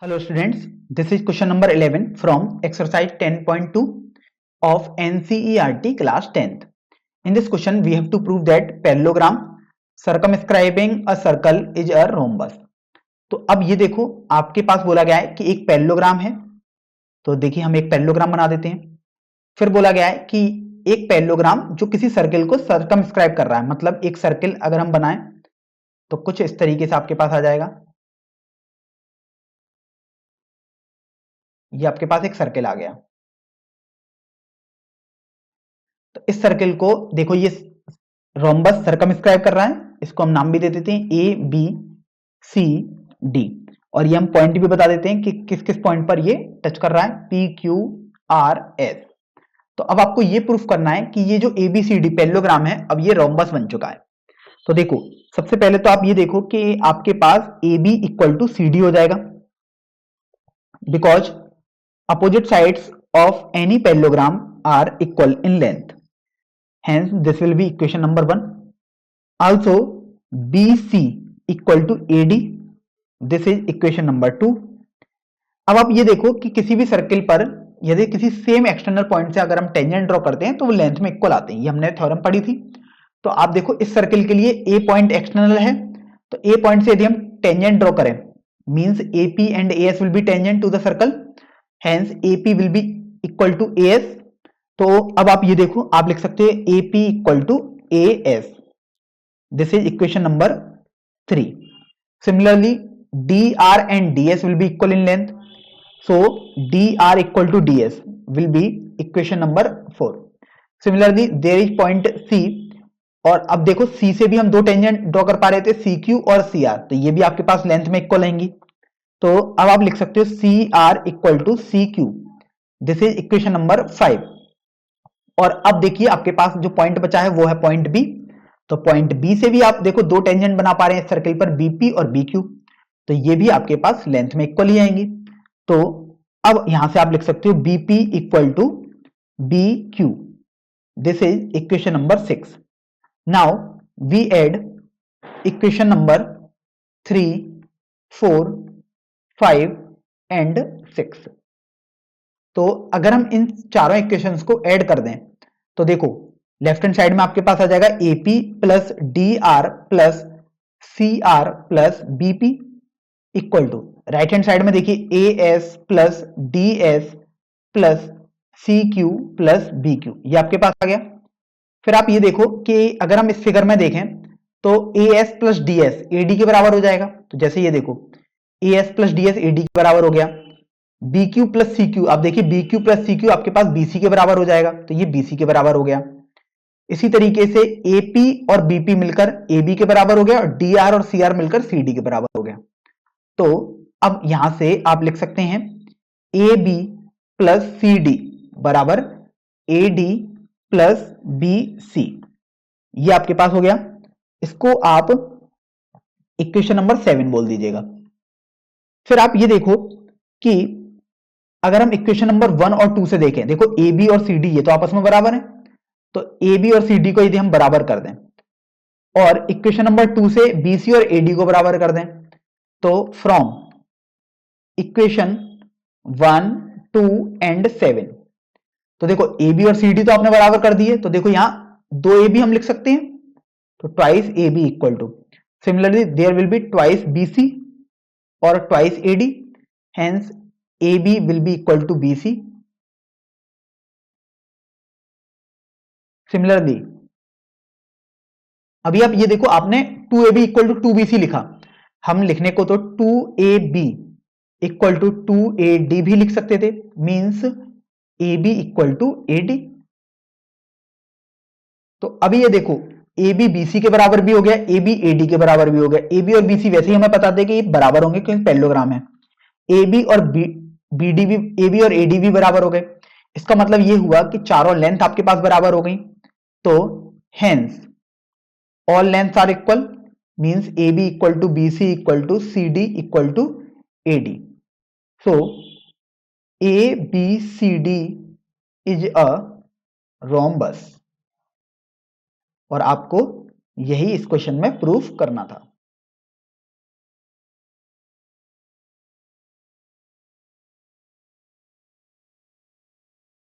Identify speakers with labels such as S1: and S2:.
S1: Hello students, this is question number 11 from exercise 10.2 of NCERT class 10th. In this question we have to prove that parallelogram circumscribing a circle is a rhombus. तो अब ये देखो आपके पास बोला गया है कि एक पैरेललोग्राम है, तो देखिए हम एक पैरेललोग्राम बना देते हैं। फिर बोला गया है कि एक पैरेललोग्राम जो किसी सर्किल को सर्कमस्क्राइब कर रहा है, मतलब एक सर्किल अगर हम बनाएं तो कुछ इस तरीके से आपके पास आ जाएगा। ये आपके पास एक सर्किल आ गया। तो इस सर्किल को देखो, ये रोम्बस सर्कमस्क्राइब कर रहा है, इसको हम नाम भी दे देते हैं ए बी सी डी, और ये हम पॉइंट भी बता देते हैं कि किस किस पॉइंट पर ये टच कर रहा है, पी क्यू आर एस। तो अब आपको ये प्रूफ करना है कि ये जो A B C D parallelogram है अब ये रोम्बस बन चुका है। तो देखो सबसे पहले तो आप ये देखो कि आपके पास A B equal to C D हो जाएगा, because opposite sides of any parallelogram are equal in length, hence this will be equation number 1. Also BC equal to AD, this is equation number 2. अब आप ये देखो कि किसी भी circle पर यदि किसी सेम एक्सटर्नल पॉइंट से अगर हम टेंजेंट ड्रॉ करते हैं तो वो लेंथ में इक्वल आते हैं, ये हमने थ्योरम पढ़ी थी। तो आप देखो इस सर्किल के लिए ए पॉइंट एक्सटर्नल है, तो ए पॉइंट से यदि हम टेंजेंट ड्रॉ करें means AP and AS will be tangent to the circle, hence AP will be equal to AS. तो अब आप ये देखो, आप लिख सकते हैं AP equal to AS. This is equation number 3. Similarly, DR and DS will be equal in length. So DR equal to DS will be equation number 4. Similarly, there is point C, और अब देखो C से भी हम दो tangent draw कर पा रहे थे, CQ और CR, तो ये भी आपके पास लेंथ में इक्वल आएंगी। तो अब आप लिख सकते हो C R equal to C Q, this is equation number 5। और अब देखिए आपके पास जो पॉइंट बचा है वो है पॉइंट बी, तो पॉइंट बी से भी आप देखो दो टेंजेंट बना पा रहे हैं सर्किल पर बीपी और बीक्यू, तो ये भी आपके पास लेंथ में इक्वल ही आएंगी। तो अब यहां से आप लिख सकते हो BP equal to B Q, this is equation number 6। Now we add equation number 3, 4, 5 and 6। तो अगर हम इन चारों इक्वेशंस को ऐड कर दें तो देखो लेफ्ट हैंड साइड में आपके पास आ जाएगा AP plus DR plus CR plus BP equal to, right hand side में देखिए AS plus DS plus CQ plus BQ, ये आपके पास आ गया। फिर आप ये देखो कि अगर हम इस फिगर में देखें तो AS प्लस DS AD के बराबर हो जाएगा, तो जैसे ये देखो AS प्लस DS AD के बराबर हो गया। BQ प्लस CQ, आप देखिए BQ प्लस CQ आपके पास BC के बराबर हो जाएगा, तो ये BC के बराबर हो गया। इसी तरीके से AP और BP मिलकर AB के बराबर हो गया, और DR और CR मिलकर CD के बराबर हो गया। तो अब यहां से आप लिख सकते हैं AB प्लस CD बराबर AD प्लस BC, ये आपके पास हो गया। इसको आप इक्वेशन नंबर 7 बोल दीजिएगा। फिर आप ये देखो कि अगर हम इक्वेशन नंबर 1 और 2 से देखें, देखो ए बी और सी डी ये तो आपस में बराबर है, तो ए बी और सी डी को यदि हम बराबर कर दें और इक्वेशन नंबर 2 से बी सी और ए डी को बराबर कर दें, तो फ्रॉम इक्वेशन 1, 2 एंड 7, तो देखो ए बी और सी डी तो आपने बराबर कर दिए, तो देखो यहां दो ए बी हम लिख सकते हैं, तो twice A B equal to, similarly there will be twice B C और twice A D, hence AB will be equal to BC. Similarly, अभी आप ये देखो आपने 2AB इक्वल टू 2BC लिखा, हम लिखने को तो 2AB इक्वल टू 2AD भी लिख सकते थे, means AB equal to AD। तो अभी ये देखो AB BC के बराबर भी हो गया, AB AD के बराबर भी हो गया। AB और BC वैसे ही हमें पता थे कि ये बराबर होंगे क्योंकि पैरेललोग्राम है। AB और BD भी, AB और AD भी बराबर हो गए, इसका मतलब ये हुआ कि चारों लेंथ आपके पास बराबर हो गई। तो hence all length are equal, means AB equal to BC equal to CD equal to AD। So ABCD is a rhombus, और आपको यही इस क्वेश्चन में प्रूफ करना था।